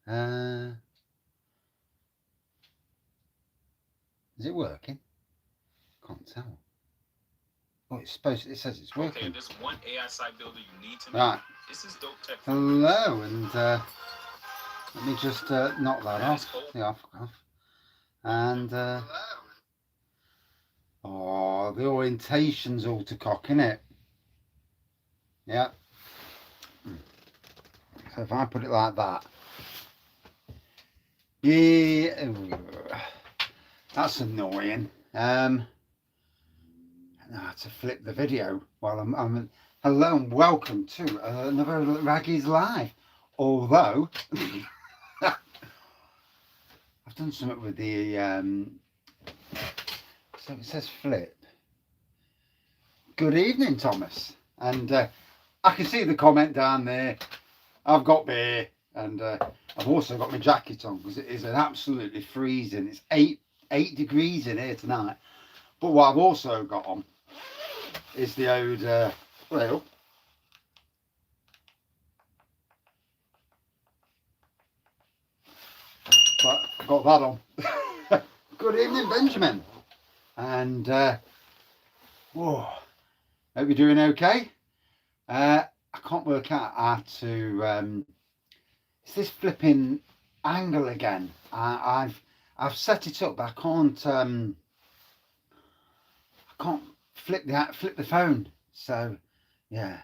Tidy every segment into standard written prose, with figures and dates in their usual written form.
Is it working? Can't tell. Oh, it's supposed. It says it's working. Okay, there's one AI site builder you need to know. Right. This is dope tech. Hello, and let me just knock that off. The off. And oh, the orientation's all to cock, innit? Yeah. So if I put it like that, yeah, that's annoying. Now to flip the video while I'm hello and welcome to another Wraggys Live. Although I've done something with the so it says flip. Good evening, Thomas, and I can see the comment down there. I've got beer, and I've also got my jacket on because it is an absolutely freezing. It's 8 degrees in here tonight. But what I've also got on is the old well, but I've got that on. Good evening, Benjamin, and whoa, hope you're doing okay. I can't work out how to it's this flipping angle again. I've set it up, but I can't flip the phone. So yeah,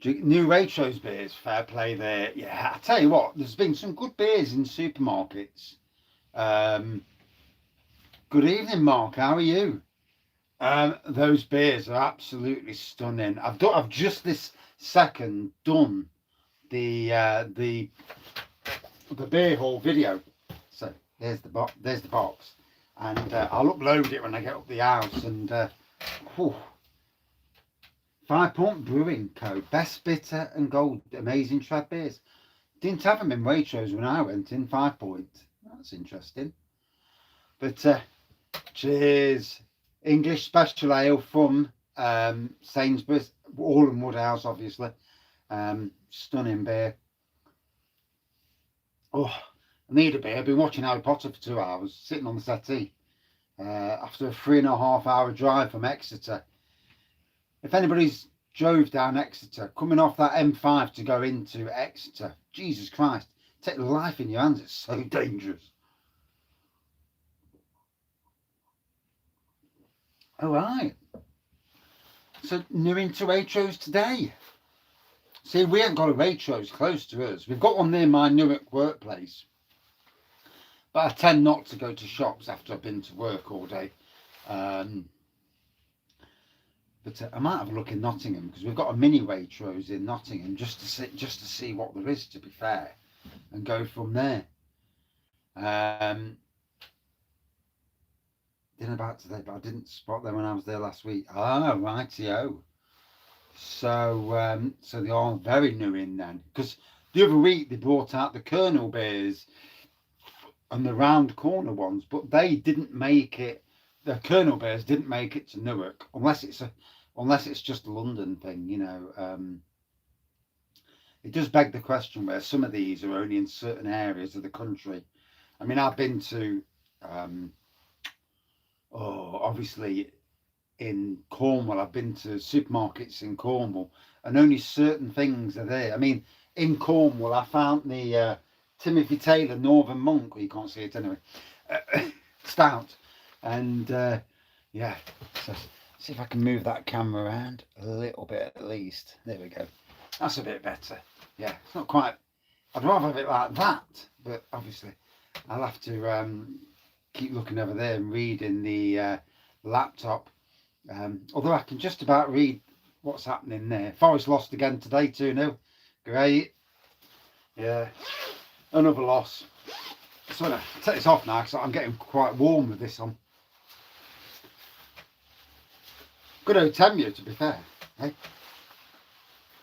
new Waitrose beers, fair play there. Yeah, I tell you what, there's been some good beers in supermarkets. Good evening, Mark, how are you? Those beers are absolutely stunning. I've just this second done the beer hall video. So there's the box, and I'll upload it when I get up the house. And 5 Point Brewing Co. Best bitter and gold, amazing trad beers. Didn't have them in Waitrose when I went in 5 Point. That's interesting. But cheers. English special ale from Sainsbury's, all in Woodhouse, obviously. Stunning beer. Oh, I need a beer. I've been watching Harry Potter for 2 hours, sitting on the settee after a 3.5 hour drive from Exeter. If anybody's drove down Exeter, coming off that M5 to go into Exeter, Jesus Christ, take life in your hands. It's so dangerous. All right. So new into Waitrose today. See, we haven't got a Waitrose close to us. We've got one near my Newark workplace. But I tend not to go to shops after I've been to work all day. But I might have a look in Nottingham because we've got a mini Waitrose in Nottingham just to see what there is, to be fair, and go from there. Didn't about today, but I didn't spot them when I was there last week. Oh, rightio. So so they are very new in then, because the other week they brought out the Colonel beers and the round corner ones, but they didn't make it. The Colonel beers didn't make it to Newark, unless it's just a London thing, you know. It does beg the question where some of these are only in certain areas of the country. I mean, I've been to obviously in Cornwall, I've been to supermarkets in Cornwall, and only certain things are there. I mean, in Cornwall, I found the Timothy Taylor Northern Monk, well, you can't see it anyway, stout, and yeah, so see if I can move that camera around a little bit at least. There we go. That's a bit better. Yeah, it's not quite. I'd rather have it like that, but obviously I'll have to keep looking over there and reading the laptop. Although I can just about read what's happening there. Forest lost again today, 2-0. Great. Yeah, another loss. So I'm going to take this off now because I'm getting quite warm with this on. Good old Temu, to be fair. Hey,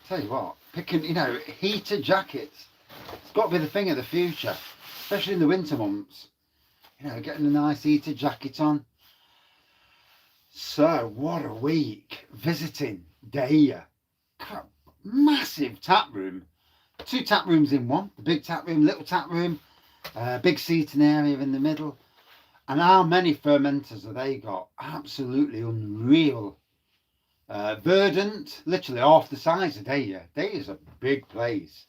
tell you what, picking, you know, heated jackets. It's got to be the thing of the future, especially in the winter months. You know, getting a nice heated jacket on. So, what a week visiting Daya. Massive tap room. 2 tap rooms in one. The big tap room, little tap room, big seating area in the middle. And how many fermenters have they got? Absolutely unreal. Verdant, literally half the size of Daya. Daya's a big place.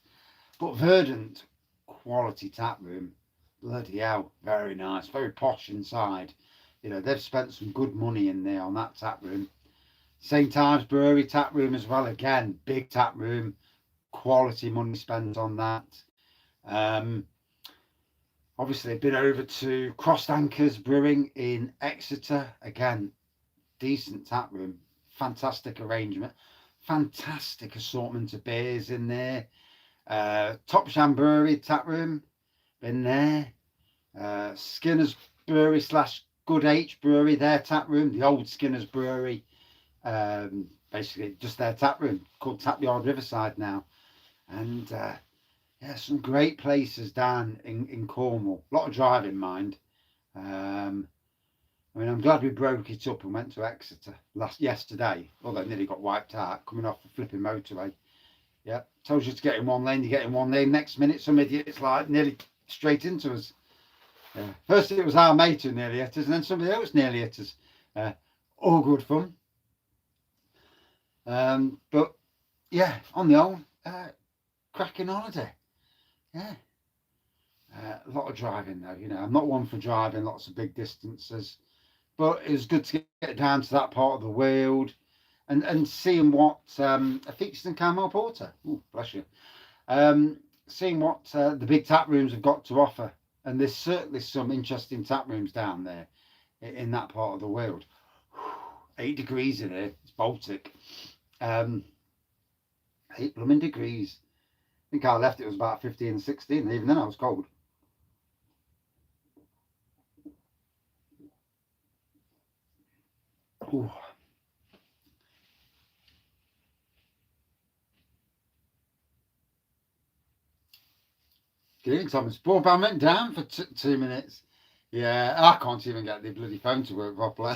But Verdant, quality tap room. Bloody hell, very nice, very posh inside. You know, they've spent some good money in there on that tap room. St. Ives Brewery tap room as well. Again, big tap room, quality money spent on that. Obviously, been over to Crossed Anchors Brewing in Exeter. Again, decent tap room, fantastic arrangement, fantastic assortment of beers in there. Topsham Brewery tap room, been there. Skinner's Brewery / Good H Brewery, their tap room, the old Skinner's Brewery. Basically just their tap room called Tap Yard Riverside now. And yeah, some great places down in Cornwall. A lot of driving, mind. I mean, I'm glad we broke it up and went to Exeter yesterday, although I nearly got wiped out coming off the flipping motorway. Yeah, tells you to get in one lane, you get in one lane. Next minute, some idiot's like nearly straight into us. Yeah. First it was our mate who nearly hit us, and then somebody else nearly hit us. All good fun. But yeah, on the whole, cracking holiday. Yeah. A lot of driving though, you know. I'm not one for driving lots of big distances, but it was good to get down to that part of the world and seeing what a Featured Caramel Porter. Oh, bless you. Seeing what the big tap rooms have got to offer, and there's certainly some interesting tap rooms down there in that part of the world. 8 degrees in here. It's Baltic. 8 blooming degrees. I think I left it was about 15 and 16. Even then I was cold. Ooh. Good evening, Thomas. Broadband went down for 2 minutes. Yeah, I can't even get the bloody phone to work properly.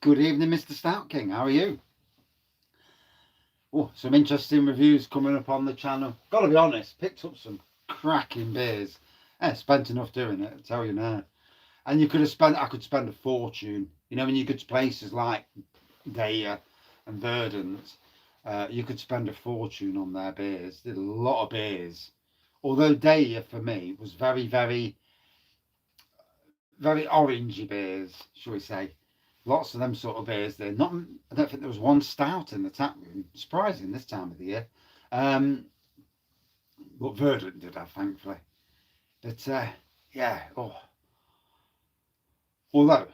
Good evening, Mr. Stout King. How are you? Oh, some interesting reviews coming up on the channel. Got to be honest, picked up some cracking beers. Spent enough doing it, I tell you now. And you could have spent, I could spend a fortune. You know, when you go to places like Daya and Verdant, you could spend a fortune on their beers. Did a lot of beers. Although Daya, for me, was very, very, very orangey beers, shall we say. Lots of them sort of beers there. Not, I don't think there was one stout in the tap room. Surprising this time of the year. But Verdant did have, thankfully. But yeah, although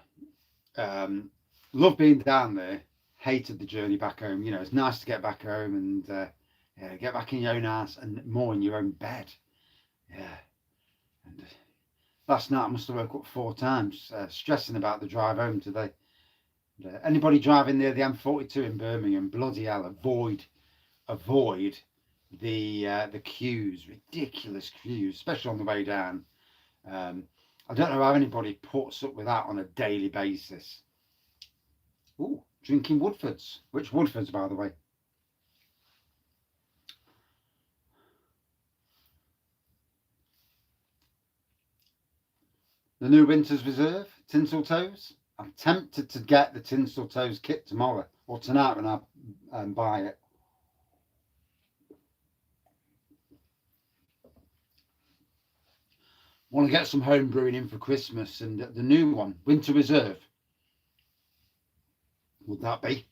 love being down there, hated the journey back home. You know, it's nice to get back home and yeah, get back in your own house and more in your own bed. Yeah. And last night I must have woke up 4 times, stressing about the drive home today. Anybody driving near the M42 in Birmingham, bloody hell, avoid the queues, ridiculous queues, especially on the way down. I don't know how anybody puts up with that on a daily basis. Ooh, drinking Woodfords. Which Woodfords, by the way? The new Winter's Reserve, Tinseltoes. I'm tempted to get the Tinseltoes kit tomorrow or tonight when I buy it. Want to get some home brewing in for Christmas, and the new one, Winter Reserve. Would that be?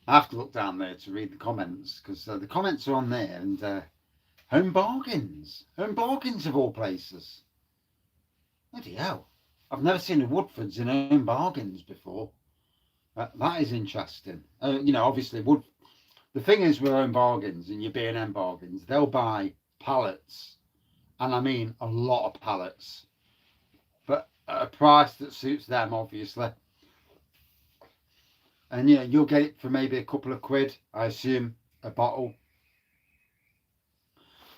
I have to look down there to read the comments because the comments are on there, and home bargains of all places. Bloody hell! I've never seen a Woodfords in home bargains before. That is interesting. You know, obviously, the thing is with home bargains and your B&M bargains, they'll buy pallets, and I mean a lot of pallets, but at a price that suits them, obviously. And you know, you'll get it for maybe a couple of quid, I assume, a bottle.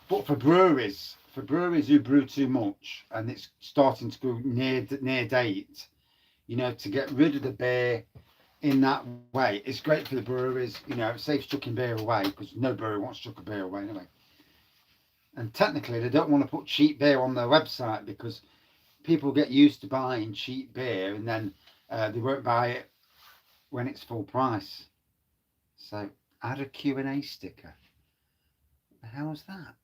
But for breweries who brew too much and it's starting to go near date, you know, to get rid of the beer in that way. It's great for the breweries, you know, it saves chucking beer away, because no brewery wants to chuck a beer away anyway. And technically they don't want to put cheap beer on their website, because people get used to buying cheap beer, and then they won't buy it when it's full price. So add a Q&A sticker. The hell is that?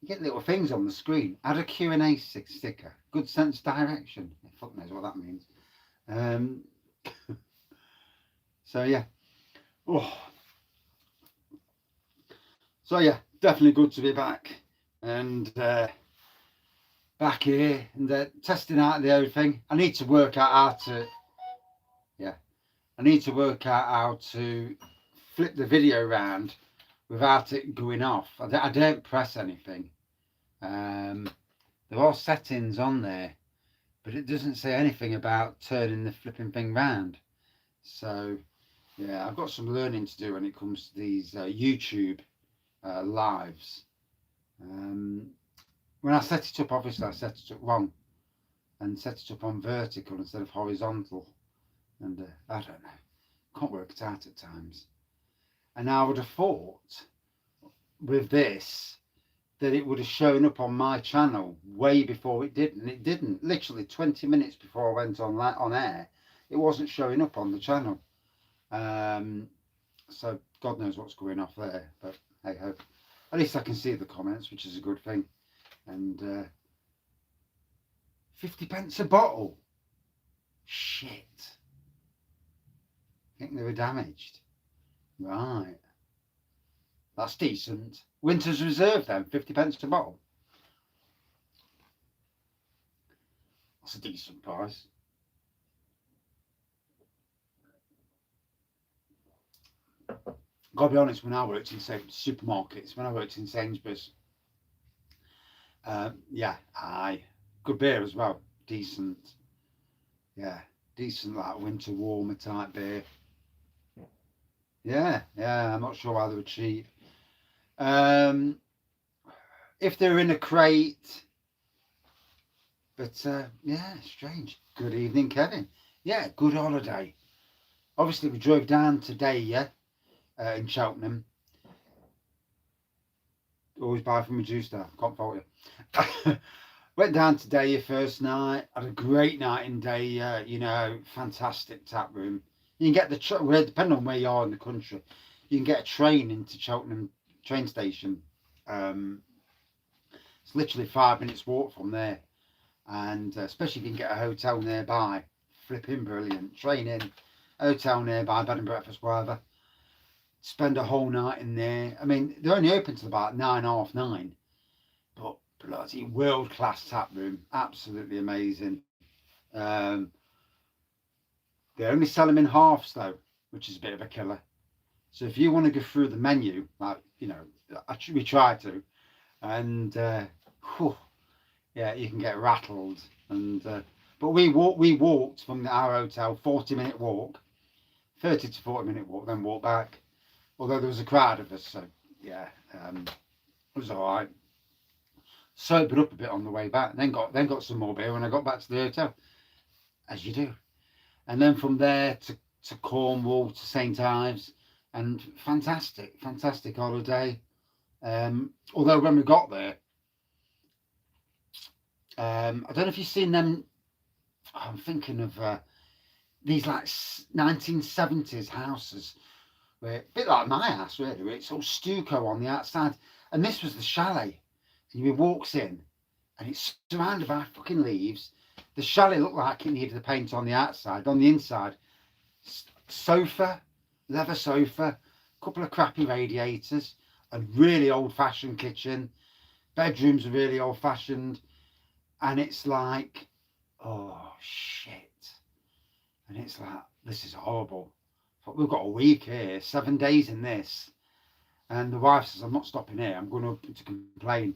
You get little things on the screen. Add a Q&A sticker. Good sense direction. Fuck knows what that means. So yeah. Oh. So yeah, definitely good to be back, and back here and testing out the whole thing. I need to work out how to. Yeah, I need to work out how to flip the video around without it going off. I don't press anything. There are settings on there, but it doesn't say anything about turning the flipping thing round. So yeah, I've got some learning to do when it comes to these YouTube lives. When I set it up, obviously I set it up wrong and set it up on vertical instead of horizontal, and I don't know, can't work it out at times. And I would have thought with this that it would have shown up on my channel way before it did, and it didn't. Literally 20 minutes before I went on air, it wasn't showing up on the channel. So God knows what's going off there, but hey ho, at least I can see the comments, which is a good thing. And 50 pence a bottle. Shit. I think they were damaged. Right. That's decent. Winter's Reserve then, 50 pence a bottle. That's a decent price. Gotta be honest, when I worked in supermarkets, when I worked in Sainsbury's, yeah, good beer as well, decent. Yeah, decent, like winter warmer type beer. Yeah, I'm not sure why they were cheap. If they're in a crate, but yeah, strange. Good evening, Kevin. Yeah, good holiday. Obviously, we drove down today, yeah, in Cheltenham. Always buy from a juice there, can't fault you. Went down today, your first night. Had a great night in day, you know, fantastic tap room. You can get the depending on where you are in the country, you can get a train into Cheltenham train station. It's literally 5 minutes walk from there, and especially if you can get a hotel nearby, flipping brilliant. Train in, hotel nearby, bed and breakfast, wherever. Spend a whole night in there. I mean, they're only open till about 9, half 9, but bloody world class tap room, absolutely amazing. They only sell them in halves though, which is a bit of a killer. So if you want to go through the menu, like, you know, we try to, and whew, yeah, you can get rattled. And but we walked from our hotel, 40-minute walk, 30 to 40-minute walk, then walk back. Although there was a crowd of us, so yeah, it was all right. Sobered up a bit on the way back, and then got some more beer when I got back to the hotel, as you do. And then from there to Cornwall, to St Ives, and fantastic holiday. Although when we got there, I don't know if you've seen them. I'm thinking of these like 1970s houses, where a bit like my house really, where it's all stucco on the outside, and this was the chalet. And you walks in, and it's surrounded by fucking leaves. The chalet looked like it needed the paint on the outside. On the inside, sofa, leather sofa, couple of crappy radiators, a really old-fashioned kitchen. Bedrooms are really old-fashioned, and it's like, oh shit. And it's like, this is horrible. But we've got a week here, 7 days in this, and the wife says, I'm not stopping here, I'm going up to complain.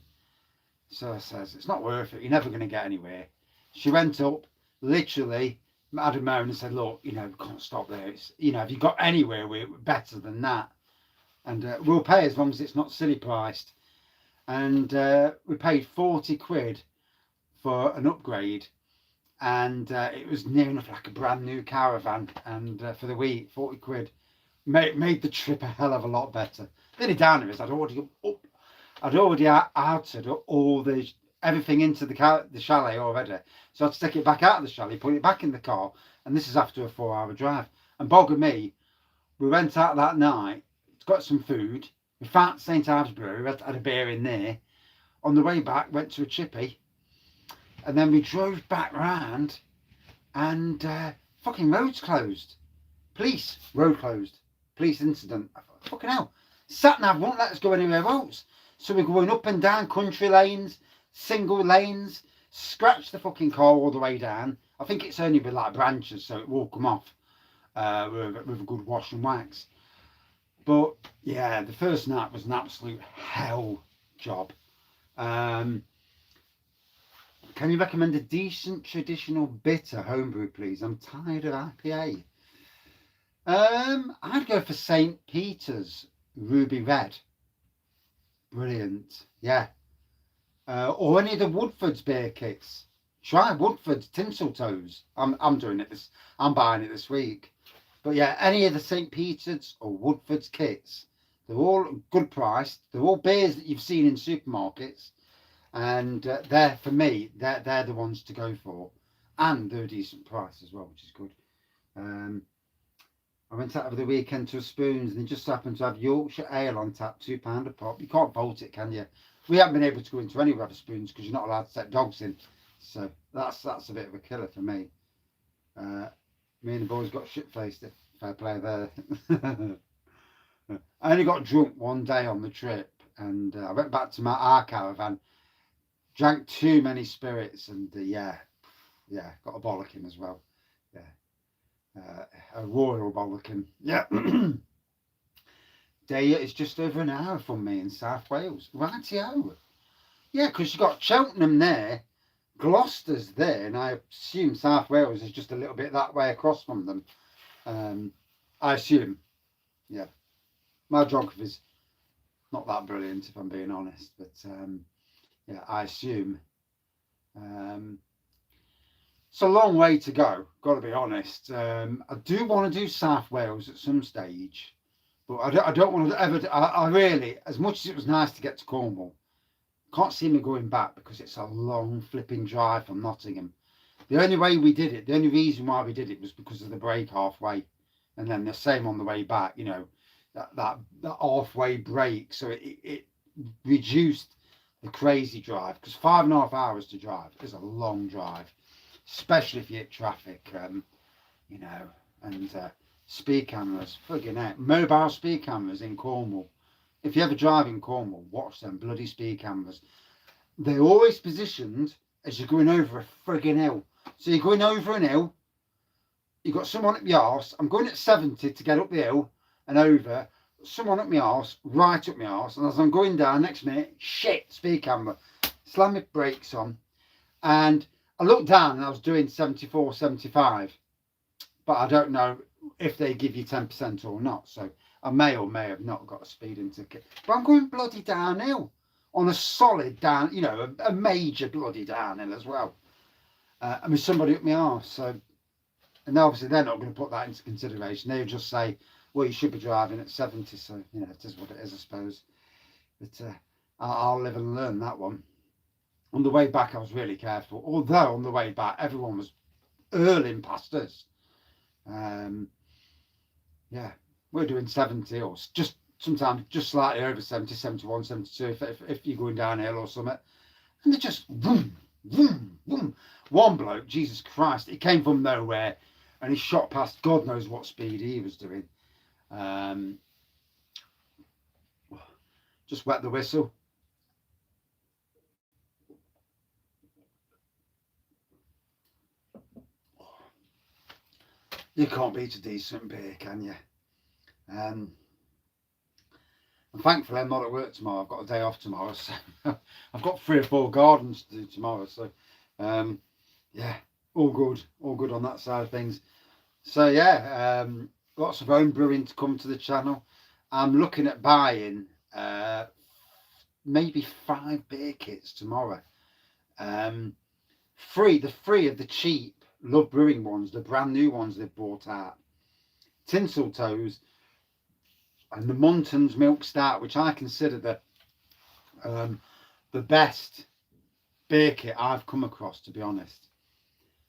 So I says, it's not worth it, you're never going to get anywhere. She went up, literally had a moan and said, look, you know, we can't stop there. It's, you know, have you got anywhere better than that? And we'll pay as long as it's not silly priced. And we paid 40 quid for an upgrade. and it was near enough like a brand new caravan, and for the week, 40 quid made the trip a hell of a lot better. The only down is I'd already outed all the everything into the chalet already, so I'd stick it back out of the chalet, put it back in the car, and this is after a 4-hour drive. And bogger me, we went out that night, got some food, we found St Ives Brewery, had a beer in there. On the way back, went to a chippy, and then we drove back round, and fucking roads closed. Road closed. Police incident. Fucking hell. Sat nav won't let us go anywhere else. So we're going up and down country lanes, single lanes, scratch the fucking car all the way down. I think it's only with like branches, so it will come off with a good wash and wax. But yeah, the first night was an absolute hell job. Can you recommend a decent traditional bitter homebrew, please? I'm tired of IPA. I'd go for St. Peter's Ruby Red. Brilliant, yeah. Or any of the Woodford's beer kits. Try Woodford's Tinseltoes. I'm doing it I'm buying it this week. But yeah, any of the St. Peter's or Woodford's kits, they're all good priced. They're all beers that you've seen in supermarkets, and they're for me. They're the ones to go for, and they're a decent price as well, which is good. I went out over the weekend to a Spoons, and they just happened to have Yorkshire Ale on tap, £2 a pop. You can't fault it, can you? We haven't been able to go into any other Spoons because you're not allowed to take dogs in, so that's a bit of a killer for me. Me and the boys got shit-faced, if fair play there. I only got drunk one day on the trip, and I went back to our caravan, drank too many spirits, and yeah, got a bollocking as well. Yeah, a royal bollocking. Yeah. Daya is just over an hour from me in South Wales. Rightio. Yeah, because you've got Cheltenham there, Gloucester's there, and I assume South Wales is just a little bit that way across from them. I assume. Yeah. My geography's not that brilliant, if I'm being honest, but yeah, I assume. It's a long way to go, got to be honest. I do want to do South Wales at some stage, but I don't want to ever. I really, as much as it was nice to get to Cornwall, can't see me going back because it's a long flipping drive from Nottingham. The only way we did it, the only reason why we did it was because of the break halfway, and then the same on the way back. You know, that halfway break, so it reduced the crazy drive, because 5.5 hours to drive is a long drive, especially if you hit traffic. You know, and speed cameras, friggin' out, mobile speed cameras in Cornwall. If you ever drive in Cornwall, watch them bloody speed cameras. They're always positioned as you're going over a friggin' hill. So you're going over an hill, you've got someone up your arse. I'm going at 70 to get up the hill and over. Someone up my arse, right up my arse. And as I'm going down, next minute, shit, speed camera. Slam my brakes on. And I looked down and I was doing 74, 75. But I don't know if they give you 10% or not. So I may or may have not got a speeding ticket. But I'm going bloody downhill on a solid down, you know, a major bloody downhill as well. And with somebody up my arse. So, and obviously they're not going to put that into consideration. They'll just say, well, you should be driving at 70. So, you know, it is what it is, I suppose. But I'll live and learn that one. On the way back, I was really careful. Although on the way back, everyone was hurling past us. Yeah, we're doing 70 or just sometimes just slightly over 70, 71, 72 if you're going downhill or something. And they're just vroom, vroom, vroom. One bloke, Jesus Christ, he came from nowhere and he shot past God knows what speed he was doing. Just wet the whistle. You can't beat a decent beer, can you? And thankfully I'm not at work tomorrow. I've got a day off tomorrow, so I've got 3 or 4 gardens to do tomorrow. So yeah, all good on that side of things. So yeah, lots of home brewing to come to the channel. I'm looking at buying maybe 5 beer kits tomorrow. the three of the cheap Love Brewing ones, the brand new ones they've brought out. Tinsel Toes and the Muntons Milk Stout, which I consider the best beer kit I've come across, to be honest.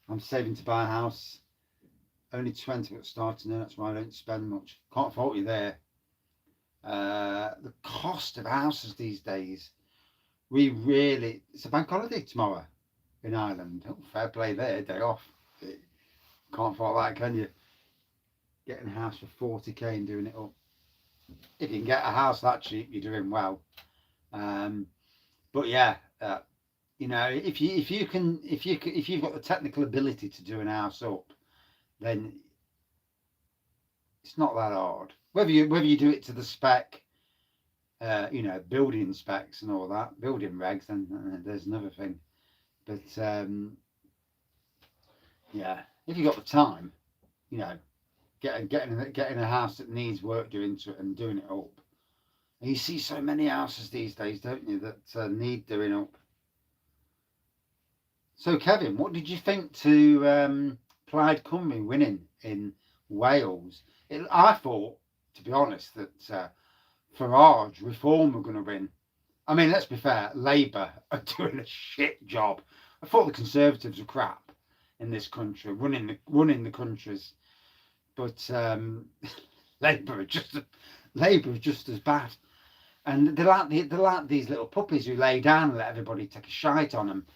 I'm saving to buy a house. Only 20 at starting there, that's why I don't spend much. Can't fault you there. The cost of houses these days, it's a bank holiday tomorrow in Ireland. Oh, fair play there, day off. Can't fault that, can you? Getting a house for 40k and doing it up. If you can get a house that cheap, you're doing well. But yeah, you know, if you've got the technical ability to do an house up, then it's not that hard. Whether you do it to the spec, you know, building specs and all that, building regs, then there's another thing. But yeah, if you got the time, you know, getting a house that needs work doing to it and doing it up. And you see so many houses these days, don't you, that need doing up. So Kevin, what did you think to Plaid Cymru winning in Wales? I thought, to be honest, that Farage, Reform were going to win. I mean, let's be fair, Labour are doing a shit job. I thought the Conservatives were crap in this country, running the countries. But Labour are just as bad. And they're like these little puppies who lay down and let everybody take a shite on them.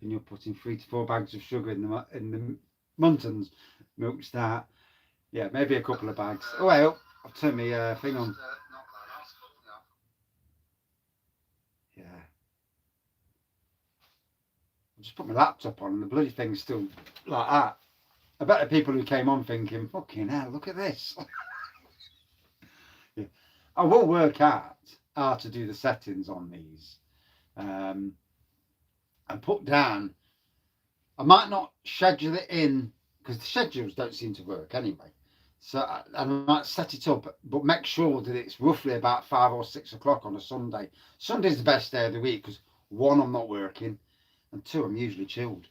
You're putting 3 to 4 bags of sugar in the Muntons Milk Stout. Yeah, maybe a couple of bags. Oh, well, I'll turn my thing on. Yeah. I just put my laptop on and the bloody thing's still like that. I bet the people who came on thinking, fucking hell, look at this. Yeah. I will work out how to do the settings on these. And put down, I might not schedule it in because the schedules don't seem to work anyway. So I might set it up, but make sure that it's roughly about 5 or 6 o'clock on a Sunday. Sunday's the best day of the week because 1, I'm not working, and 2, I'm usually chilled.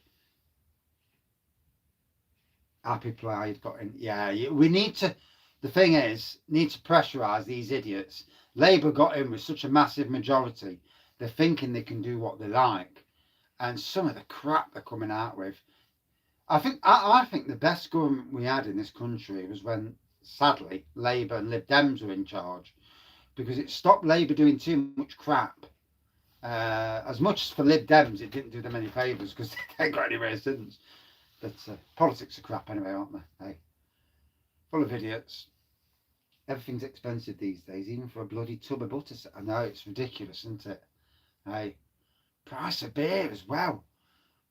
Happy Plaid got in. Yeah, we need to. The thing is, need to pressurise these idiots. Labour got in with such a massive majority. They're thinking they can do what they like, and some of the crap they're coming out with. I think the best government we had in this country was when, sadly, Labour and Lib Dems were in charge, because it stopped Labour doing too much crap. As much as for Lib Dems, it didn't do them any favours because they ain't got anywhere since. But politics are crap anyway, aren't they? Hey, full of idiots. Everything's expensive these days, even for a bloody tub of butter. I know, it's ridiculous, isn't it? Hey, price of beer as well.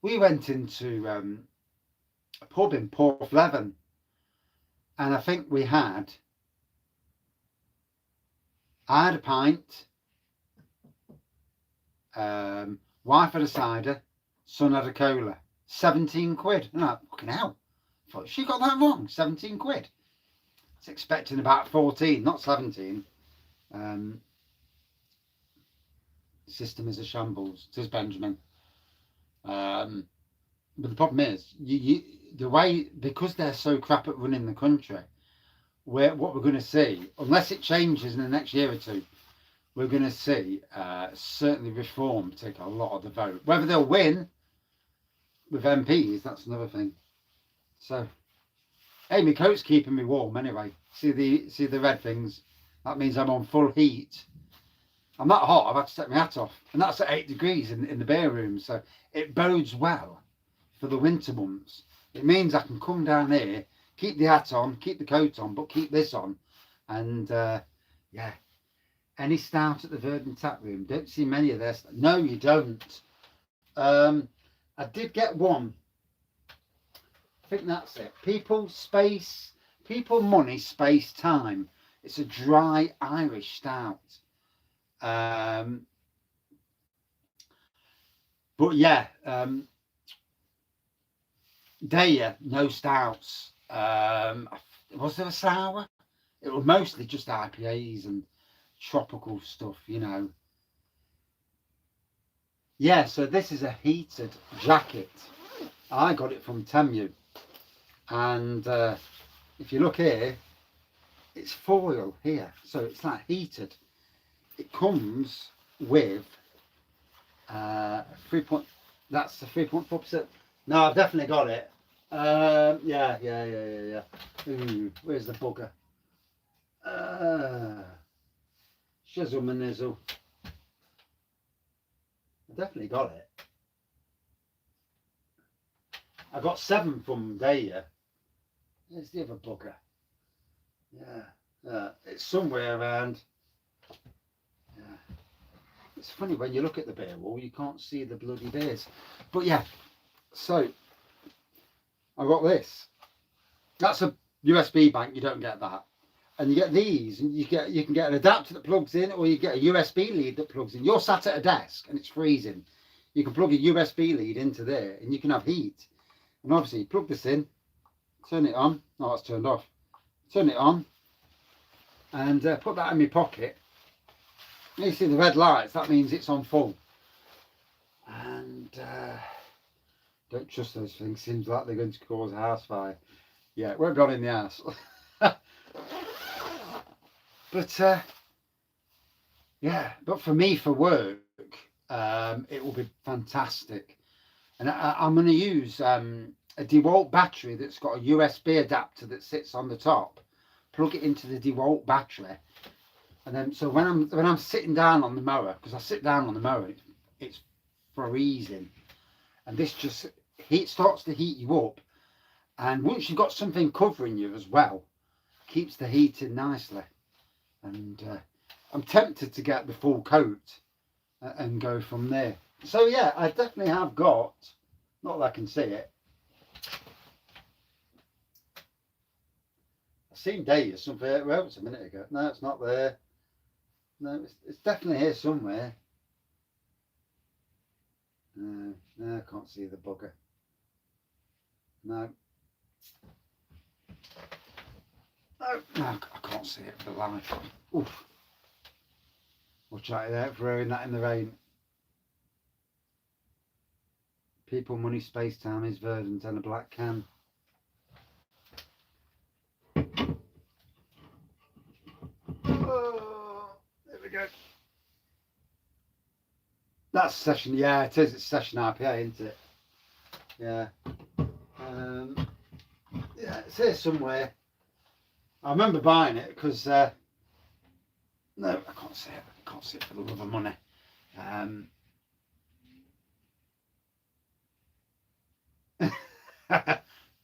We went into a pub in Porthleven, and I think I had a pint, wife had a cider, son had a cola. 17 quid. No, fucking hell. I thought she got that wrong. 17 quid. It's expecting about 14, not 17. System is a shambles, says Benjamin. But the problem is, the way, because they're so crap at running the country, what we're going to see, unless it changes in the next year or two, we're going to see certainly Reform take a lot of the vote. Whether they'll win with MPs, that's another thing. So, hey, my coat's keeping me warm anyway. See the red things? That means I'm on full heat. I'm not hot, I've had to take my hat off. And that's at 8 degrees in the beer room. So it bodes well for the winter months. It means I can come down here, keep the hat on, keep the coat on, but keep this on. And yeah, any stout at the Wraggys Taproom. Don't see many of this. No, you don't. I did get one. I think that's it. People, money, space, time. It's a dry Irish stout. But yeah, there, no stouts. Was there a sour? It was mostly just IPAs and tropical stuff, you know. Yeah, so this is a heated jacket. I got it from Temu, and if you look here, it's foil here, so it's like heated. It comes with 3 point. That's the 3.4%. No, I've definitely got it. Yeah. Ooh, where's the bugger? Shizzle my nizzle. I definitely got it. I got 7 from Daya. There's the other bugger. Yeah, it's somewhere around. Yeah. It's funny when you look at the beer wall, you can't see the bloody beers. But yeah, so I got this. That's a USB bank. You don't get that. And you get these, and you can get an adapter that plugs in, or you get a USB lead that plugs in. You're sat at a desk and it's freezing. You can plug a USB lead into there, and you can have heat. And obviously, you plug this in, turn it on. Oh, it's turned off. Turn it on, and put that in my pocket. You see the red lights. That means it's on full. And don't trust those things. Seems like they're going to cause a house fire. Yeah, it won't go on in the house. But yeah, but for me, for work, it will be fantastic. And I'm going to use a DeWalt battery that's got a USB adapter that sits on the top. Plug it into the DeWalt battery, and then so when I'm sitting down on the mower, because I sit down on the mower, it's freezing, and this just starts to heat you up. And once you've got something covering you as well, keeps the heat in nicely. And I'm tempted to get the full coat and go from there. So yeah, I definitely have got, not that I can see it. I seen Dave somewhere else a minute ago. No, it's not there. No, it's definitely here somewhere. No, I can't see the bugger. No. No, I can't see it for the life. Oof. Watch out there, throwing that in the rain. People, money, space, time is verdant and a black can. Oh, there we go. That's session, yeah, it is. It's session IPA, isn't it? Yeah. Yeah, it's here somewhere. I remember buying it because no, I can't see it. I can't see it for the love of money.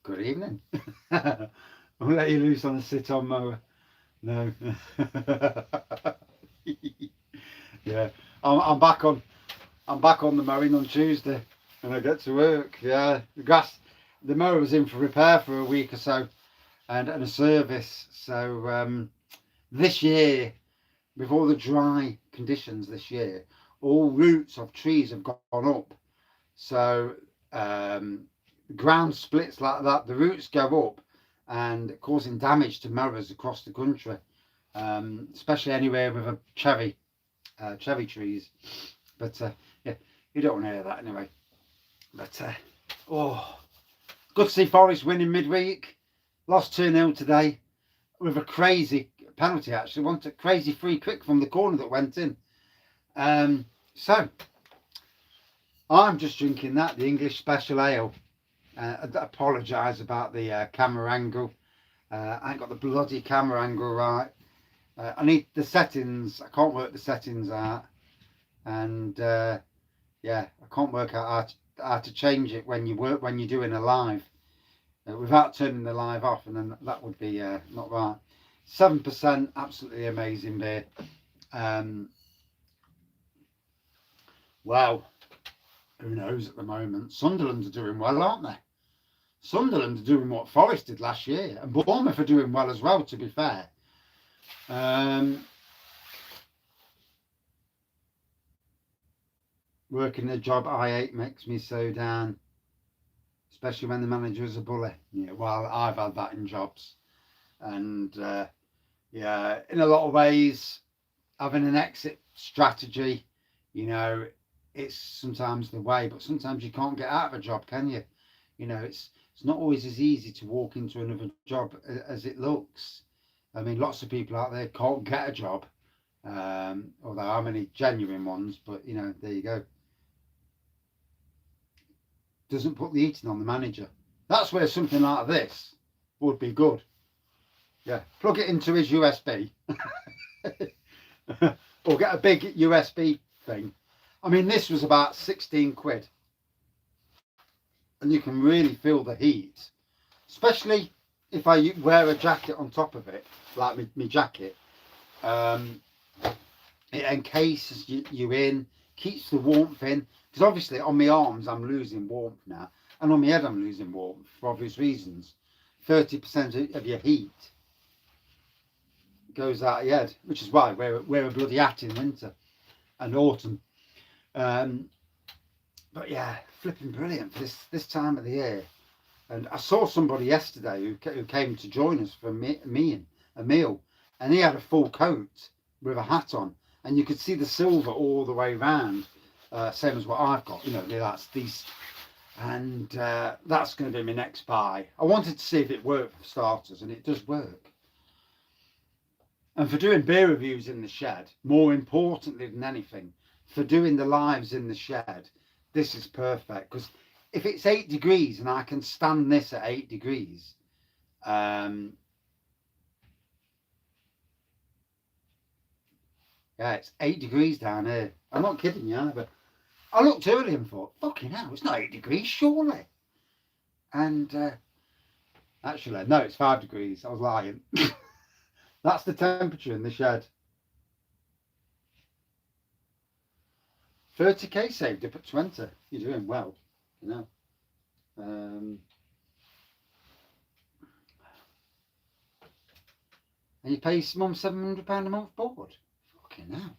Good evening. I'll let you loose on a sit-on mower. No. Yeah, I'm back on the mowing on Tuesday when I get to work. Yeah, the mower was in for repair for a week or so, and a service. So this year, with all the dry conditions this year, all roots of trees have gone up. So ground splits like that, the roots go up and causing damage to mowers across the country, especially anywhere with a cherry trees. But yeah, you don't want to hear that anyway. But oh, good to see Forest winning midweek. Lost 2-0 today with a crazy penalty, actually. Want a crazy free kick from the corner that went in. So I'm just drinking that, the English Special Ale. I apologise about the camera angle. I ain't got the bloody camera angle right. I need the settings. I can't work the settings out. And yeah, I can't work out how to change it when you're doing a live without turning the live off, and then that would be not right. 7%, absolutely amazing beer. Well, who knows at the moment? Sunderland are doing well, aren't they? Sunderland are doing what Forest did last year, and Bournemouth are doing well as well, to be fair. Working a job I hate makes me so down, especially when the manager is a bully. Yeah, well, I've had that in jobs. And yeah, in a lot of ways, having an exit strategy, you know, it's sometimes the way, but sometimes you can't get out of a job, can you? You know, it's not always as easy to walk into another job as it looks. I mean, lots of people out there can't get a job, although there are many genuine ones, but you know, there you go. Doesn't put the eating on the manager. That's where something like this would be good. Yeah, plug it into his USB or get a big USB thing. I mean, this was about 16 quid, and you can really feel the heat, especially if I wear a jacket on top of it, like my jacket. It encases you in, keeps the warmth in, because obviously on my arms I'm losing warmth now, and on my head I'm losing warmth for obvious reasons. 30% of your heat goes out of your head, which is why wear a bloody hat in winter and autumn. But yeah, flipping brilliant for this time of the year. And I saw somebody yesterday who came to join us for a meal, and he had a full coat with a hat on, and you could see the silver all the way round, same as what I've got. You know, that's these, and that's going to be my next buy. I wanted to see if it worked for starters, and it does work. And for doing beer reviews in the shed, more importantly than anything, for doing the lives in the shed, this is perfect, because if it's 8 degrees and I can stand this at 8 degrees, yeah, it's 8 degrees down here. I'm not kidding you either. I looked earlier and thought, fucking hell, it's not 8 degrees, surely. And actually, no, it's 5 degrees. I was lying. That's the temperature in the shed. 30k saved up at 20. You're doing well, you know. And you pay mum £700 a month board. Fucking hell.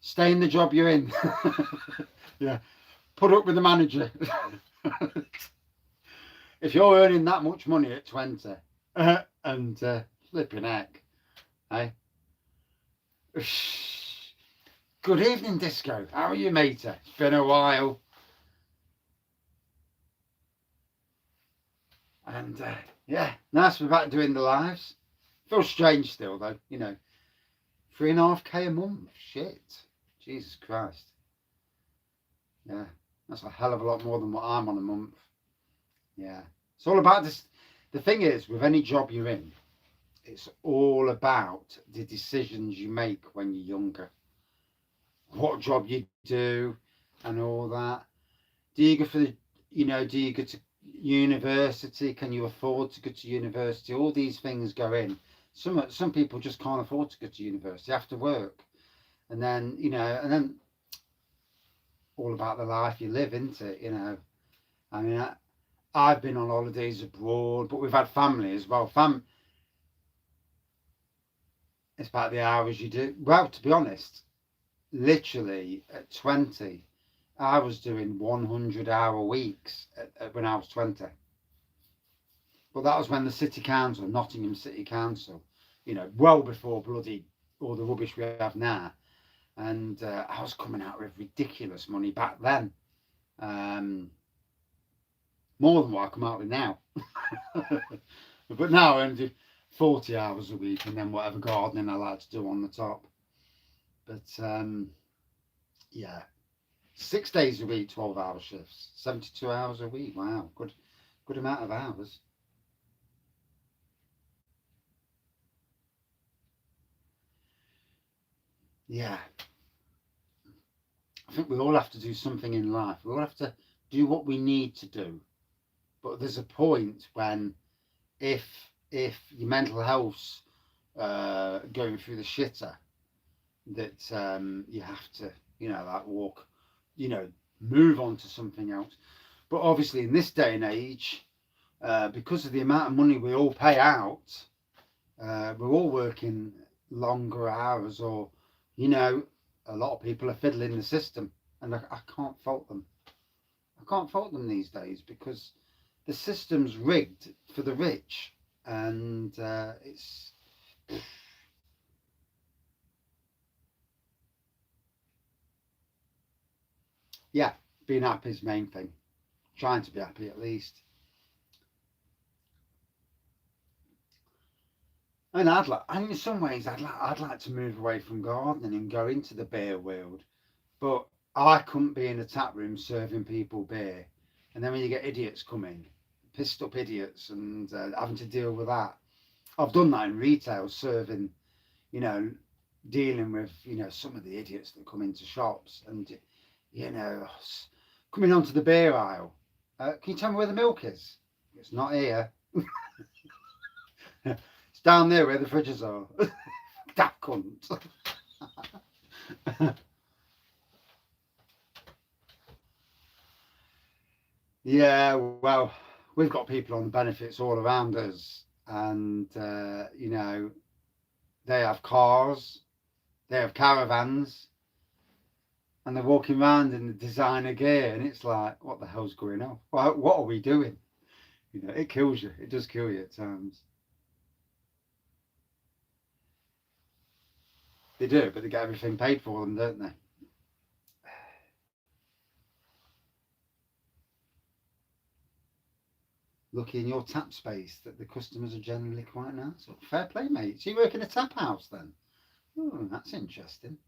Stay in the job you're in. Yeah. Put up with the manager. If you're earning that much money at 20 and flipping heck, eh? Good evening, Disco. How are you, mater? It's been a while. And yeah, nice to be back doing the lives. Feels strange still, though, you know. 3.5k a month. Shit. Jesus Christ. Yeah, that's a hell of a lot more than what I'm on a month. Yeah. It's all about this. The thing is, with any job you're in, it's all about the decisions you make when you're younger. What job you do and all that. Do you go for the, you know, do you go to university? Can you afford to go to university? All these things go in. Some people just can't afford to go to university, have to work. And then, you know, and then all about the life you live, isn't it? You know, I mean, I've been on holidays abroad, but we've had family as well. It's about the hours you do. Well, to be honest, literally at 20, I was doing 100-hour weeks when I was 20. But that was when the city council, Nottingham City Council, you know, well before bloody all the rubbish we have now. And I was coming out with ridiculous money back then. More than what I come out with now. But now I only do 40 hours a week and then whatever gardening I like to do on the top. But yeah, 6 days a week, 12-hour shifts, 72 hours a week. Wow, good amount of hours. Yeah, I think we all have to do something in life. We all have to do what we need to do. But there's a point when if your mental health's going through the shitter, that you have to, you know, like walk, you know, move on to something else. But obviously in this day and age, because of the amount of money we all pay out, we're all working longer hours, or, you know, a lot of people are fiddling the system, and I can't fault them. I can't fault them these days, because the system's rigged for the rich, and it's... yeah, being happy is the main thing. Trying to be happy at least. And and in some ways, I'd like to move away from gardening and go into the beer world. But I couldn't be in a tap room serving people beer. And then when you get idiots coming, pissed up idiots, and having to deal with that. I've done that in retail, serving, you know, dealing with, some of the idiots that come into shops and, coming onto the beer aisle. Can you tell me where the milk is? It's not here. It's down there where the fridges are. That cunt. Yeah, well, we've got people on the benefits all around us, and they have cars, they have caravans, and they're walking around in the designer gear, and it's like, what the hell's going on? Well, what are we doing? It kills you. It does kill you at times. They do, but they get everything paid for them, don't they? Lucky in your tap space that the customers are generally quite nice. Fair play, mate. So you work in a tap house then? Oh, that's interesting.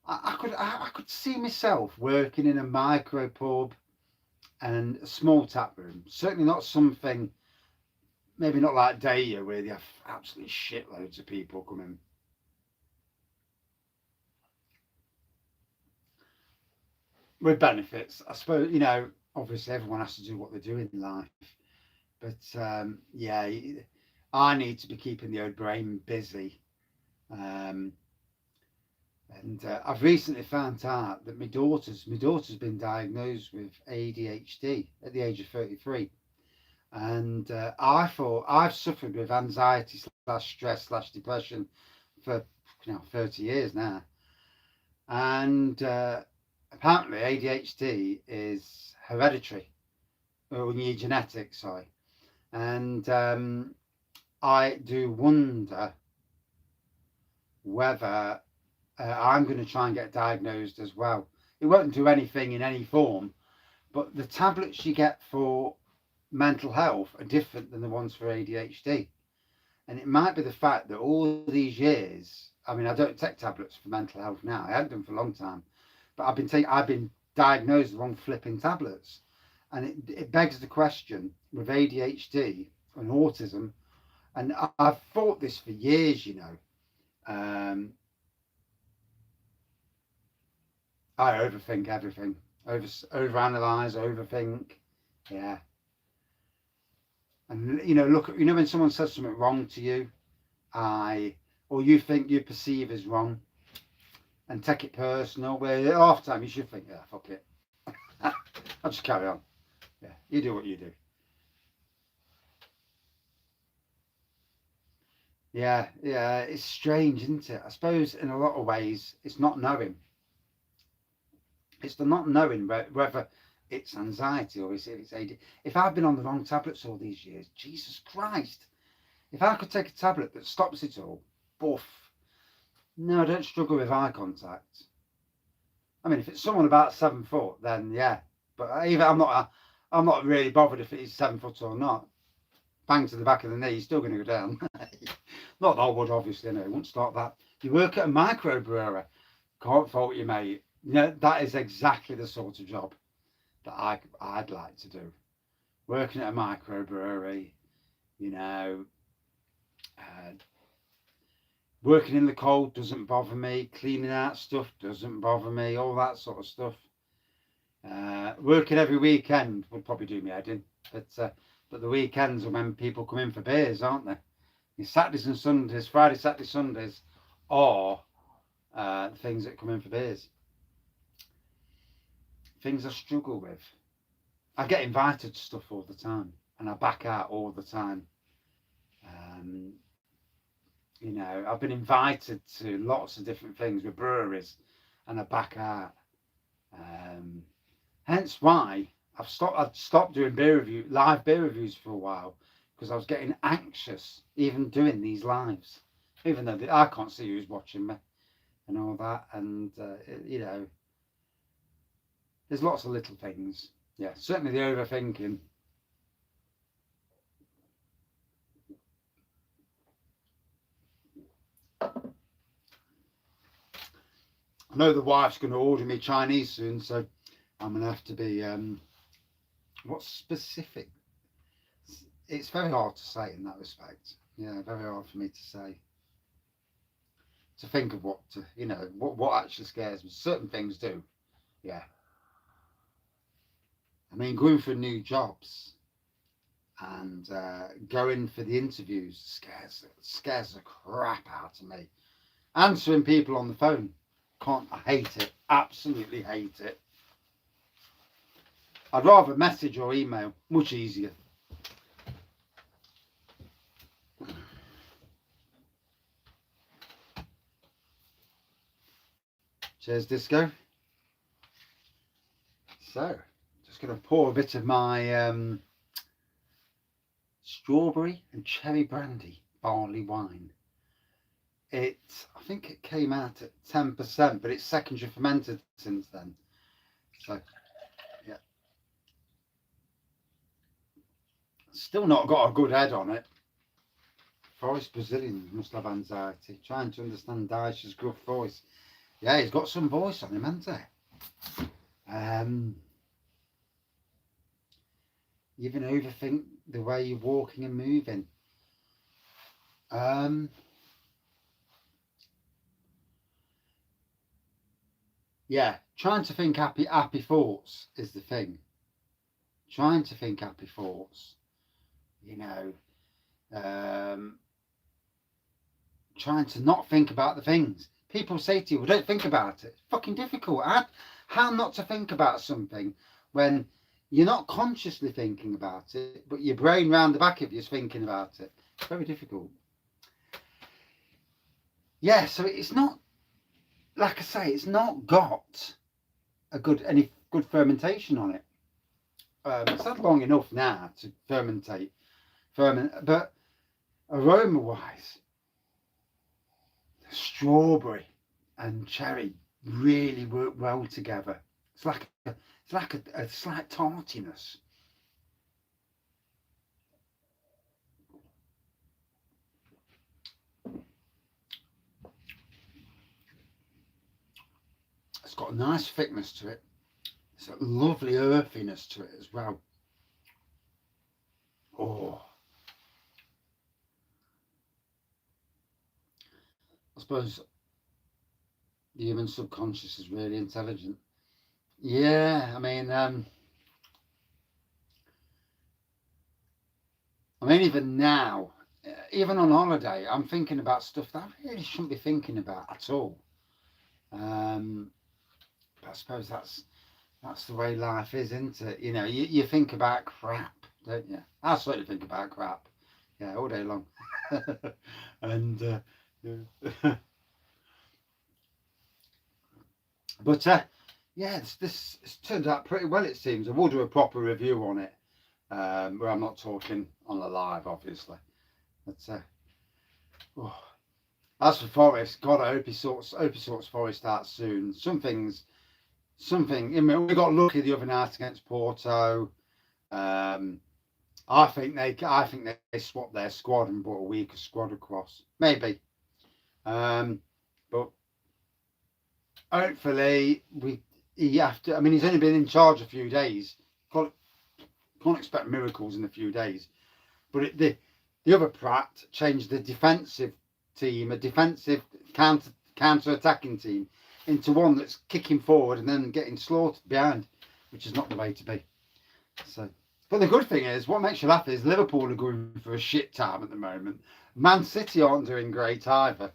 I could see myself working in a micro pub and a small tap room. Certainly not something, maybe not like Daya, where they have absolutely shitloads of people coming. With benefits, I suppose, obviously everyone has to do what they do in life. But yeah, I need to be keeping the old brain busy. Um, and I've recently found out that my daughter's been diagnosed with ADHD at the age of 33. And I thought I've suffered with anxiety slash stress slash depression for 30 years now. And apparently ADHD is hereditary, or in your genetics, sorry. And I do wonder whether I'm going to try and get diagnosed as well. It won't do anything in any form, but the tablets you get for mental health are different than the ones for ADHD. And it might be the fact that all these years, I mean, I don't take tablets for mental health now. I haven't done for a long time, but I've been diagnosed with the wrong flipping tablets. And it begs the question with ADHD and autism, and I've thought this for years. Um, I overthink everything, overanalyze, overthink. Yeah. And look, when someone says something wrong to you, or you think you perceive as wrong, and take it personal, where half the time you should think, yeah, fuck it. I'll just carry on. Yeah, you do what you do. Yeah, yeah, it's strange, isn't it? I suppose in a lot of ways, it's not knowing. It's the not knowing whether it's anxiety or if it's AD. If I've been on the wrong tablets all these years, Jesus Christ. If I could take a tablet that stops it all, boof. No, I don't struggle with eye contact. I mean, if it's someone about 7 foot, then yeah. But even I'm not really bothered if it's 7 foot or not. Bang to the back of the knee, you're still going to go down. Not that I would, obviously, no, I won't start that. You work at a microbrewer, can't fault you, mate. That is exactly the sort of job that I'd like to do. Working at a microbrewery, you know, uh, working in the cold doesn't bother me. Cleaning out stuff doesn't bother me. All that sort of stuff. Working every weekend would probably do me head in, but the weekends are when people come in for beers, aren't they? Your Saturdays and Sundays, Friday, Saturday, Sundays, are things that come in for beers. Things I struggle with. I get invited to stuff all the time, and I back out all the time. Um, I've been invited to lots of different things with breweries, and I back out. Um, Hence why I've stopped doing live beer reviews for a while, because I was getting anxious even doing these lives, even though I can't see who's watching me. and all that. And you know, there's lots of little things. Yeah, certainly the overthinking. I know the wife's going to order me Chinese soon, so I'm going to have to be what's specific. It's very hard to say in that respect. Yeah, very hard for me to say. To think of what to, you know, what actually scares me. Certain things do. Yeah. I mean, going for new jobs and going for the interviews scares the crap out of me. Answering people on the phone, I hate it. Absolutely hate it. I'd rather message or email. Much easier. Cheers, Disco. So, just going to pour a bit of my strawberry and cherry brandy barley wine. I think it came out at 10%, but it's secondary fermented since then. So, yeah. Still not got a good head on it. Forest Brazilian must have anxiety. Trying to understand Daesh's gruff voice. Yeah, he's got some voice on him, hasn't he? You even overthink the way you're walking and moving. Yeah, trying to think happy thoughts is the thing. Trying to think happy thoughts, you know, trying to not think about the things. People say to you, well, don't think about it. It's fucking difficult. How not to think about something when you're not consciously thinking about it, but your brain round the back of you is thinking about it. It's very difficult. Yeah, so it's not, like I say, it's not got any good fermentation on it. It's had long enough now to ferment, but aroma wise, strawberry and cherry really work well together. It's like a slight tartiness. It's got a nice thickness to it. It's a lovely earthiness to it as well. Oh, I suppose the human subconscious is really intelligent. Yeah, I mean, even now, even on holiday, I'm thinking about stuff that I really shouldn't be thinking about at all. But I suppose that's the way life is, isn't it? You know, you think about crap, don't you? I certainly think about crap, yeah, all day long. And yeah. But yeah, this turned out pretty well, it seems. I will do a proper review on it, where I'm not talking on the live, obviously. But oh. As for Forest, God, I hope he sorts Forest out soon. Something. I mean, we got lucky the other night against Porto. I think they swapped their squad and brought a weaker squad across. Maybe, but hopefully he have to. I mean, he's only been in charge a few days. Can't expect miracles in a few days. But the other Pratt changed the defensive team, a defensive counter attacking team, into one that's kicking forward and then getting slaughtered behind, which is not the way to be. So, but the good thing is, what makes you laugh is Liverpool are going for a shit time at the moment. Man City aren't doing great either.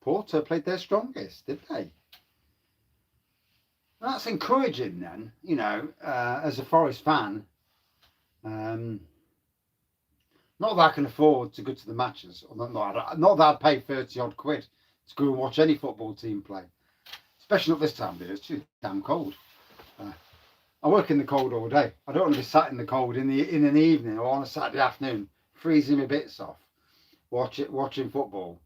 Porto played their strongest, did they? That's encouraging then, you know, as a Forest fan. Not that I can afford to go to the matches, or not that I'd pay 30 odd quid to go and watch any football team play, especially not this time of year. It's too damn cold. I work in the cold all day. I don't want to be sat in the cold in an evening or on a Saturday afternoon, freezing my bits off, watching football.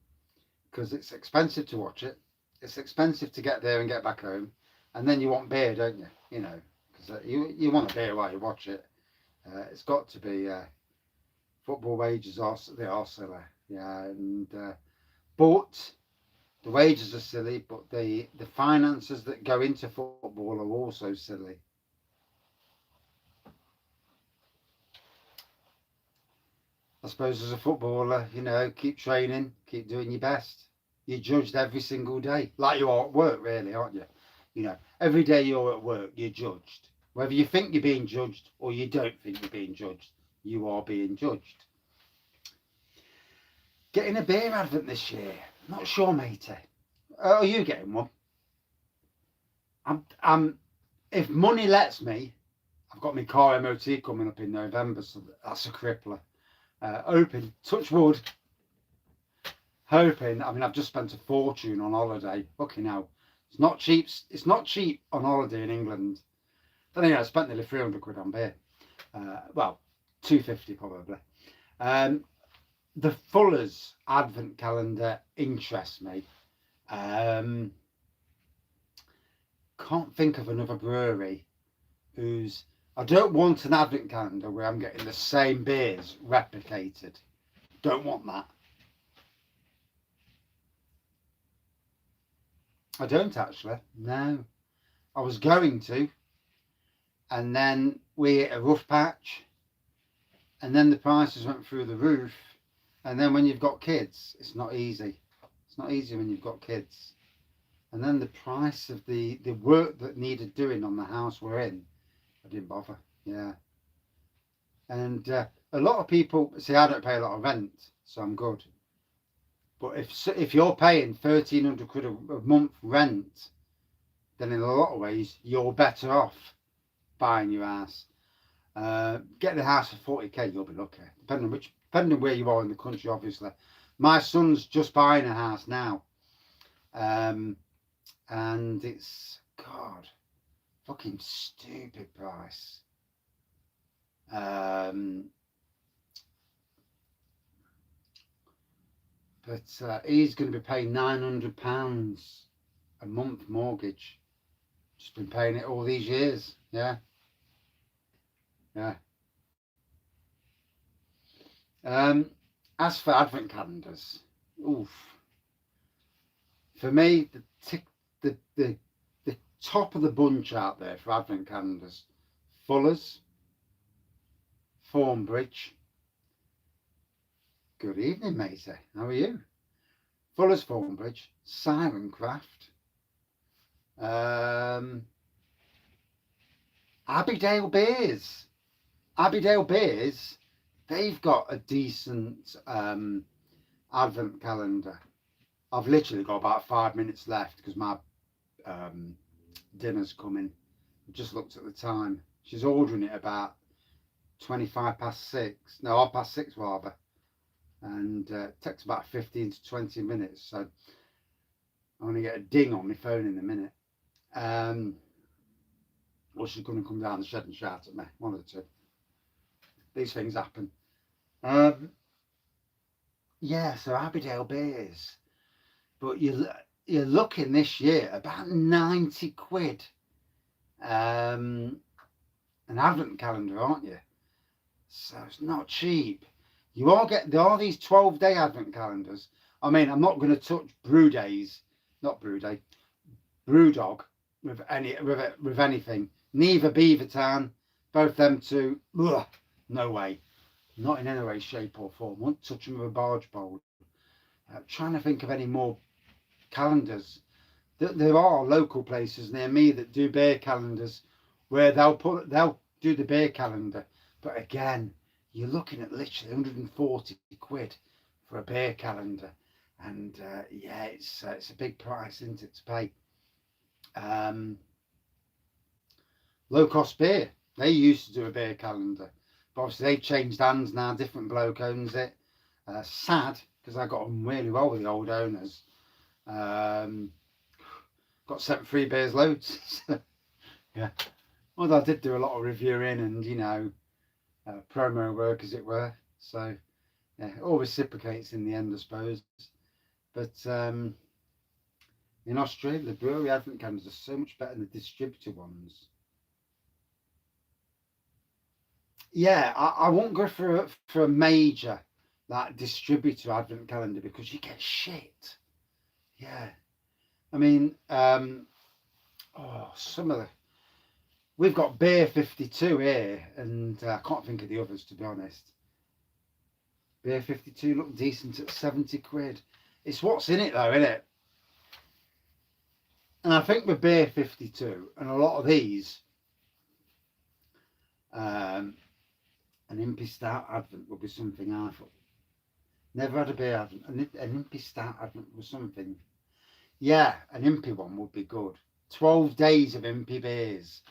because it's expensive to watch it. It's expensive to get there and get back home, and then you want beer, don't you? You know, because you want a beer while you watch it. It's got to be football wages are they are silly, yeah, and but the wages are silly, but the finances that go into football are also silly. I suppose as a footballer, you know, keep training, keep doing your best. You're judged every single day, like you are at work, really, aren't you? You know, every day you're at work, you're judged. Whether you think you're being judged or you don't think you're being judged, you are being judged. Getting a beer advent this year? Not sure, matey. Are you getting one? I'm. If money lets me, I've got my car MOT coming up in November, so that's a crippler. Hoping, touch wood, hoping. I mean, I've just spent a fortune on holiday. Fucking hell, it's not cheap. It's not cheap on holiday in England. But anyway, I spent nearly 300 quid on beer. Well, 250 probably. The Fuller's Advent calendar interests me. Can't think of another brewery who's. I don't want an Advent calendar where I'm getting the same beers replicated. Don't want that. I don't actually. No. I was going to, and then we hit a rough patch, and then the prices went through the roof, and then when you've got kids, it's not easy. It's not easy when you've got kids. And then the price of the work that needed doing on the house we're in, I didn't bother. Yeah. And a lot of people see I don't pay a lot of rent, so I'm good. But if you're paying 1,300 quid a month rent, then in a lot of ways you're better off buying your house. Getting a house for 40k, you'll be lucky. Depending where you are in the country, obviously. My son's just buying a house now, and it's fucking stupid price. But he's going to be paying £900 a month mortgage. Just been paying it all these years. Yeah. As for advent calendars, oof. For me, the top of the bunch out there for advent calendars: Fuller's, Thornbridge. Good evening, matey. How are you? Fuller's, Thornbridge, Sirencraft, Abbeydale Beers. Abbeydale Beers, they've got a decent advent calendar. I've literally got about 5 minutes left because my dinner's coming. I just looked at the time. She's ordering it about 25 past 6. No, 6:30 rather. And it takes about 15 to 20 minutes. So I'm going to get a ding on my phone in a minute. Or she's going to come down the shed and shout at me. One of the two. These things happen. Yeah, so Abbeydale Beers. But you're looking this year about 90 quid. An advent calendar, aren't you? So it's not cheap. There are these 12-day advent calendars. I mean, I'm not going to touch Brewdog with anything. Neither Beavertown, both them two. Ugh, no way. Not in any way, shape or form. Won't touch them with a barge pole. Trying to think of any more calendars. There are local places near me that do beer calendars, where they'll do the beer calendar, but again, you're looking at literally 140 quid for a beer calendar, and yeah, it's a big price, isn't it, to pay. Low Cost Beer, they used to do a beer calendar, but obviously they changed hands now. Different bloke owns it. Sad, because I got on really well with the old owners. Got sent free beers loads. Yeah. Although I did do a lot of reviewing and, you know, promo work, as it were. So yeah, it all reciprocates in the end, I suppose. But in Australia, the brewery advent calendars are so much better than the distributor ones. Yeah, I won't go for a major like distributor advent calendar because you get shit. Yeah, I mean, some of the we've got Beer 52 here, and I can't think of the others to be honest. Beer 52 look decent at 70 quid. It's what's in it though, isn't it? And I think with Beer 52 and a lot of these, an Impy Stout Advent would be something I thought. Never had a beer Advent. An Impy Stout Advent was something. Yeah, an Impy one would be good. 12 days of Impy beers,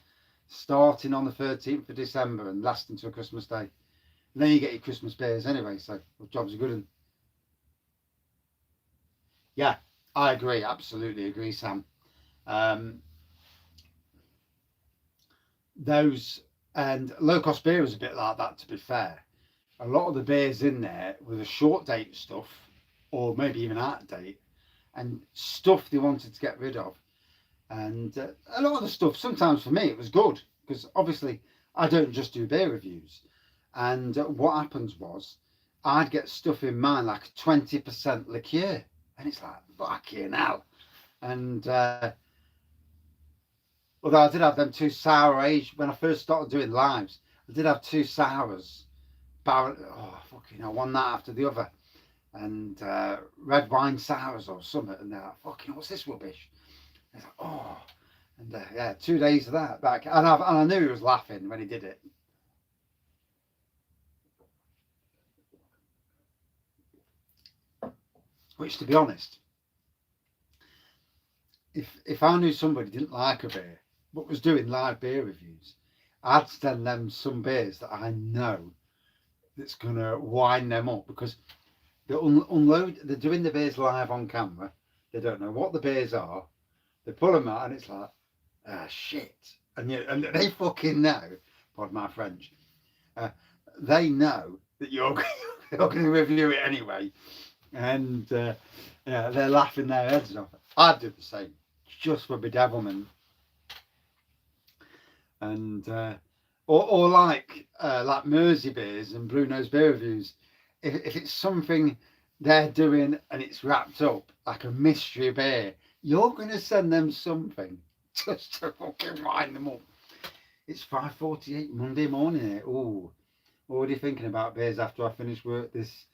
starting on the 13th of December and lasting till Christmas Day. And then you get your Christmas beers anyway, so the job's a good one. Yeah, I agree. Absolutely agree, Sam. Those and low cost beer is a bit like that, to be fair. A lot of the beers in there were the short date stuff, or maybe even out of date, and stuff they wanted to get rid of. And a lot of the stuff, sometimes for me, it was good because obviously I don't just do beer reviews. And what happens was I'd get stuff in mine like 20% liqueur, and it's like, fucking hell. And although I did have them two sour age when I first started doing lives, I did have two sours, fucking hell, one that after the other, and red wine sours or something, and they're like, fucking, what's this rubbish? And it's like, oh, and yeah, 2 days of that back, and I knew he was laughing when he did it. Which, to be honest, if I knew somebody didn't like a beer but was doing live beer reviews, I'd send them some beers that I know that's gonna wind them up because they they're doing the beers live on camera. They don't know what the beers are. They pull them out and it's like, shit. And they fucking know, pardon my French, they know that you're going to review it anyway. And yeah, they're laughing their heads off. I'd do the same, just for bedevilment. And or like Mersey beers and Blue Nose beer reviews. If it's something they're doing and it's wrapped up like a mystery beer, you're going to send them something just to fucking wind them up. It's 5:48 Monday morning here. Oh, already thinking about beers after I finish work this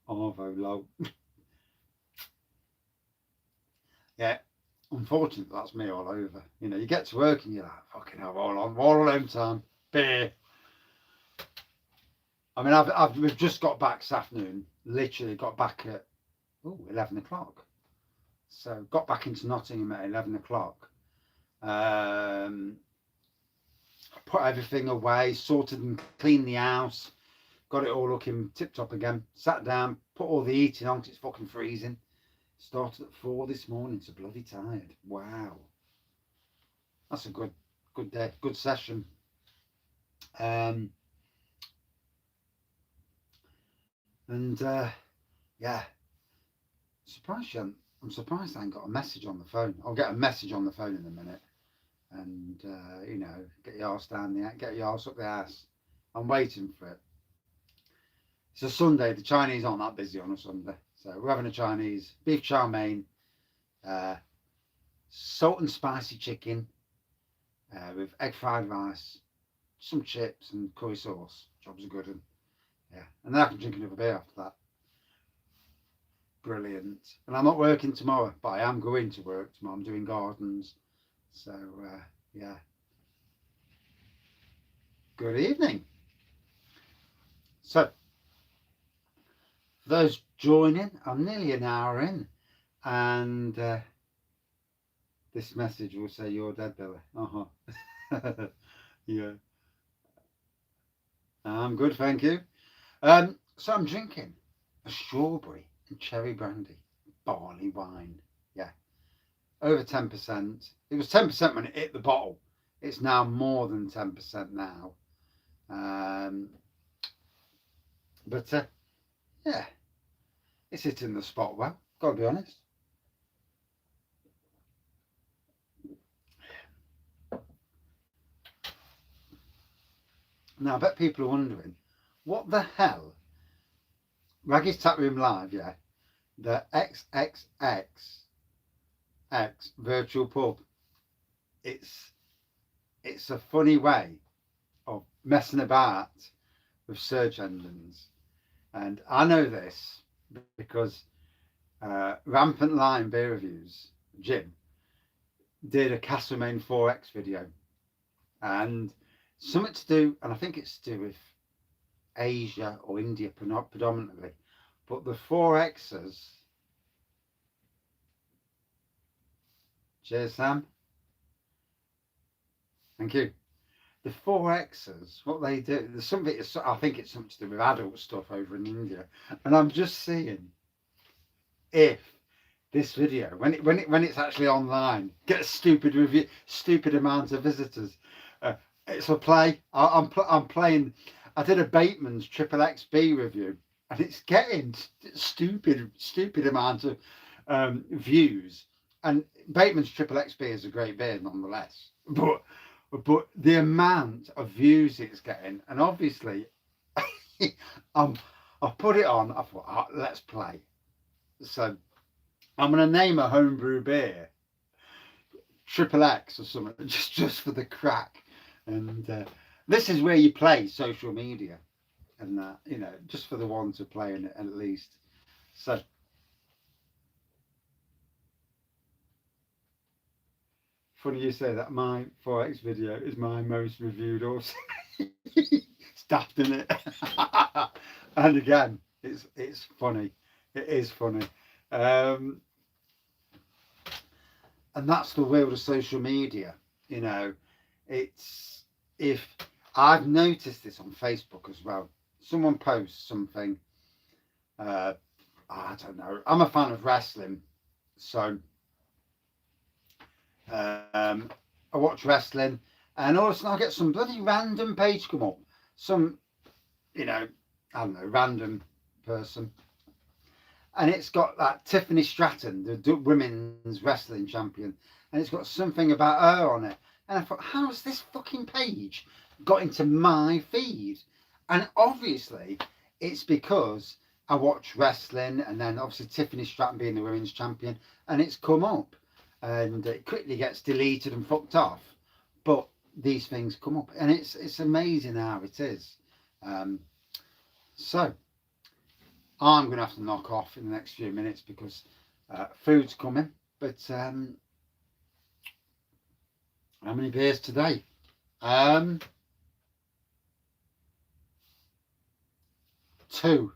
Arvo low. Yeah, unfortunately, that's me all over. You know, you get to work and you're like, fucking hell, all home time, beer. I mean, we've just got back this afternoon. Literally got back at 11 o'clock. So got back into Nottingham at 11 o'clock. Put everything away, sorted and cleaned the house, got it all looking tip top again. Sat down, put all the heating on because it's fucking freezing. Started at 4 this morning, so bloody tired. Wow, that's a good day, good session. Yeah, I'm surprised I ain't got a message on the phone. I'll get a message on the phone in a minute, and you know, get your ass down there, get your ass up the ass. I'm waiting for it. It's a Sunday. The Chinese aren't that busy on a Sunday, so we're having a Chinese beef chow mein, salt and spicy chicken with egg fried rice, some chips and curry sauce. Job's a good one. Yeah, and then I can drink another beer after that. Brilliant. And I'm not working tomorrow, but I am going to work tomorrow. I'm doing gardens. So, yeah. Good evening. So, for those joining, I'm nearly an hour in. And this message will say, you're dead, Billy. Yeah. I'm good, thank you. So I'm drinking a strawberry and cherry brandy barley wine. Yeah, over 10%. It was 10% when it hit the bottle. It's now more than 10% now. But yeah, it's hitting the spot well. Got to be honest. Now, I bet people are wondering, what the hell? Wraggys Taproom Live, yeah? The XXXX virtual pub. It's a funny way of messing about with search engines. And I know this because Rampant Lion Beer Reviews, Jim, did a Castlemaine 4X video. And something to do, and I think it's to do with Asia or India predominantly, but the 4Xers, cheers Sam, thank you. The 4Xers, what they do, there's something, I think it's something to do with adult stuff over in India, and I'm just seeing if this video, when it's actually online, gets stupid review, stupid amount of visitors. It's a play. I'm playing. I did a Bateman's XXXB review, and it's getting stupid amount of views. And Bateman's XXXB is a great beer nonetheless, but the amount of views it's getting, and obviously, I put it on. I thought, oh, let's play. So I'm going to name a homebrew beer XXX or something, just for the crack. And this is where you play social media, and you know, just for the one to play in it at least. So funny you say that. My 4X video is my most reviewed also. It's daft, isn't it? And again, it's funny. It is funny. And that's the world of social media. You know, it's, if I've noticed this on Facebook as well. Someone posts something, I don't know, I'm a fan of wrestling, so I watch wrestling, and all of a sudden I get some bloody random page come up, some, you know, I don't know, random person, and it's got that Tiffany Stratton, the women's wrestling champion, and it's got something about her on it. And I thought, how's this fucking page got into my feed? And obviously, it's because I watch wrestling, and then obviously Tiffany Stratton being the women's champion, and it's come up. And it quickly gets deleted and fucked off. But these things come up, and it's amazing how it is. So, I'm going to have to knock off in the next few minutes because food's coming. But how many beers today? 2.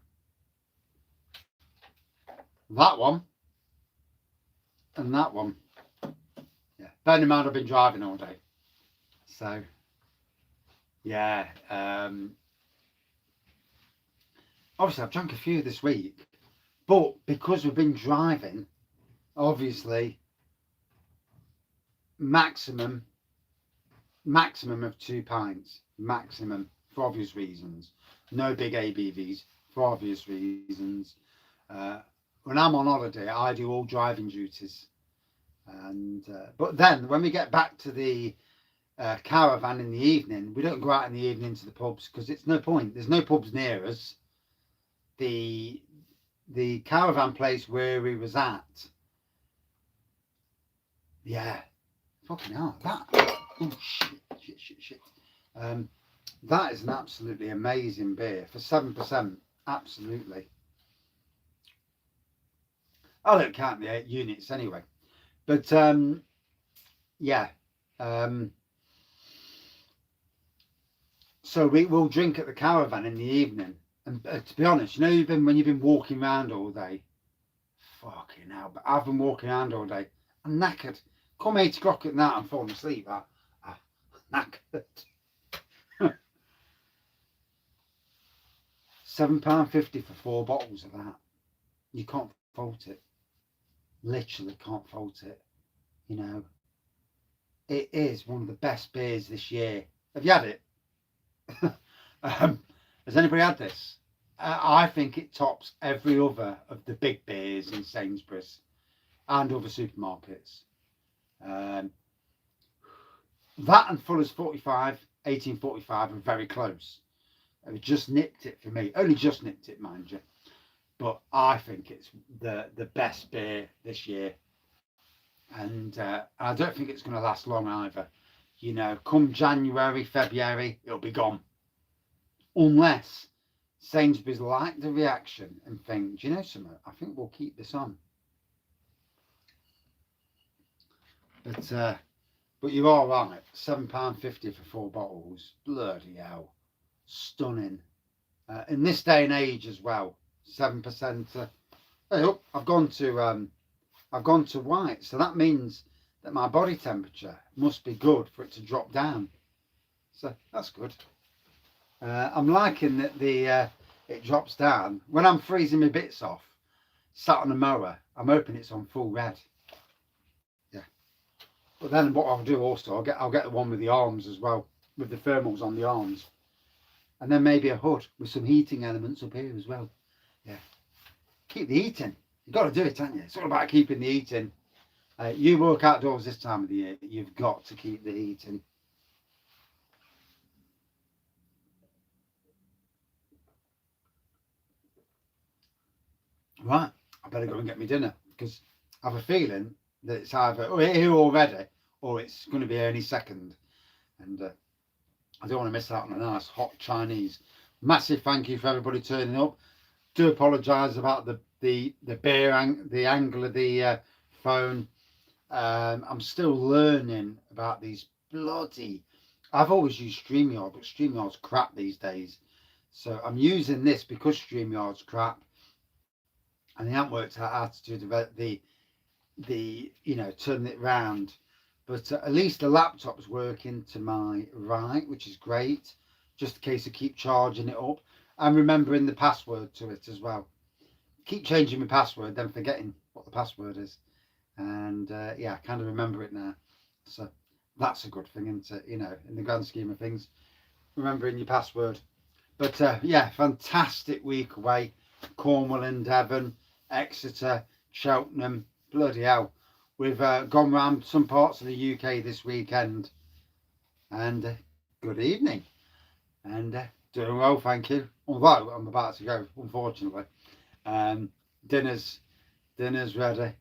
That one and that one. Yeah, bearing in mind I've been driving all day, so yeah. Obviously I've drunk a few this week, but because we've been driving, obviously maximum of 2 pints, maximum, for obvious reasons. No big ABVs for obvious reasons. When I'm on holiday, I do all driving duties, and but then when we get back to the caravan in the evening, we don't go out in the evening to the pubs because it's no point. There's no pubs near us. The caravan place where we was at, yeah, fucking hell, that, oh shit. That is an absolutely amazing beer for 7%. Absolutely. I don't count the 8 units anyway. But yeah. So we will drink at the caravan in the evening. And to be honest, you know, when you've been walking around all day, fucking hell, but I've been walking around all day. I'm knackered. Come 8 o'clock at night, I'm falling asleep. I'm knackered. £7.50 for 4 bottles of that. You can't fault it. Literally can't fault it. You know, it is one of the best beers this year. Have you had it? Has anybody had this? I think it tops every other of the big beers in Sainsbury's and other supermarkets. That and Fuller's 1845 are very close. It just nipped it for me. Only just nipped it, mind you. But I think it's the best beer this year. And I don't think it's going to last long either. You know, come January, February, it'll be gone. Unless Sainsbury's like the reaction and think, do you know something? I think we'll keep this on. But you're all right. £7.50 for 4 bottles. Bloody hell. Stunning. In this day and age as well. 7%. Hey, oh, I've gone to white. So that means that my body temperature must be good for it to drop down. So that's good. I'm liking that it drops down. When I'm freezing my bits off, sat on the mower, I'm hoping it's on full red. Yeah. But then what I'll do also, I'll get the one with the arms as well, with the thermals on the arms. And then maybe a hood with some heating elements up here as well. Yeah. Keep the heating. You've got to do it, haven't you? It's all about keeping the heating. You work outdoors this time of the year, you've got to keep the heating. Right, I better go and get my dinner because I have a feeling that it's either here already or it's going to be any second. And I don't want to miss out on a nice hot Chinese. Massive thank you for everybody turning up. Do apologise about the the angle of the phone. I'm still learning about these bloody. I've always used StreamYard, but StreamYard's crap these days. So I'm using this because StreamYard's crap. And they haven't worked out how to do the you know, turn it round. But at least the laptop's working to my right, which is great. Just in case I keep charging it up. And remembering the password to it as well. Keep changing my password, then forgetting what the password is. And yeah, I kind of remember it now. So that's a good thing, isn't it? You know, in the grand scheme of things, remembering your password. But yeah, fantastic week away. Cornwall and Devon, Exeter, Cheltenham, bloody hell. We've gone round some parts of the UK this weekend. And good evening. And doing well, thank you. Although I'm about to go, unfortunately. Dinner's ready.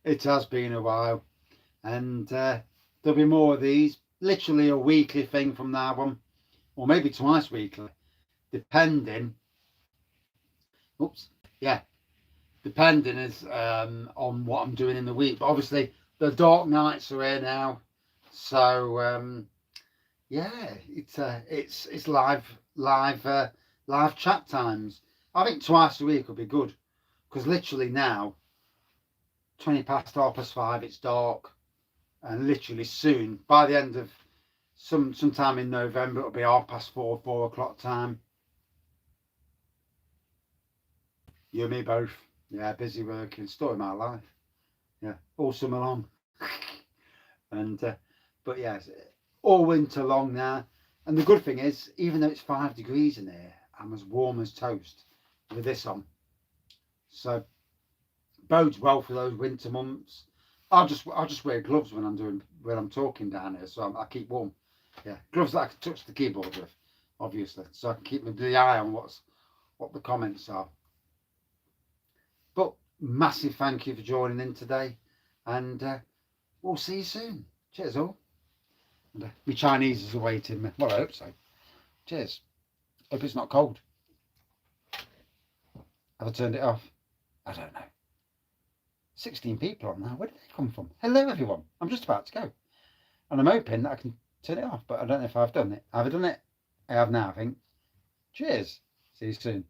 It has been a while. And there'll be more of these. Literally a weekly thing from now on. Or maybe twice weekly. Depending. Oops. Yeah. Depending is on what I'm doing in the week. But obviously the dark nights are here now. So yeah, it's live chat times. I think twice a week will be good. Because literally now 20 past 5:30, it's dark, and literally soon, by the end of sometime in November, it'll be 4:30, 4 o'clock time. You and me both. Yeah, busy working, story of my life. Yeah, all summer long. And but yeah, all winter long now. And the good thing is, even though it's 5 degrees in here, I'm as warm as toast with this on. So bodes well for those winter months. I'll just wear gloves when I'm talking down here, so I keep warm. Yeah, gloves that I can touch the keyboard with, obviously, so I can keep the eye on what the comments are. But massive thank you for joining in today, and we'll see you soon. Cheers all. And my Chinese is awaiting me. Well, I hope so. Cheers. Hope it's not cold. Have I turned it off? I don't know. 16 people on now. Where did they come from? Hello, everyone. I'm just about to go. And I'm hoping that I can turn it off, but I don't know if I've done it. Have I done it? I have now, I think. Cheers. See you soon.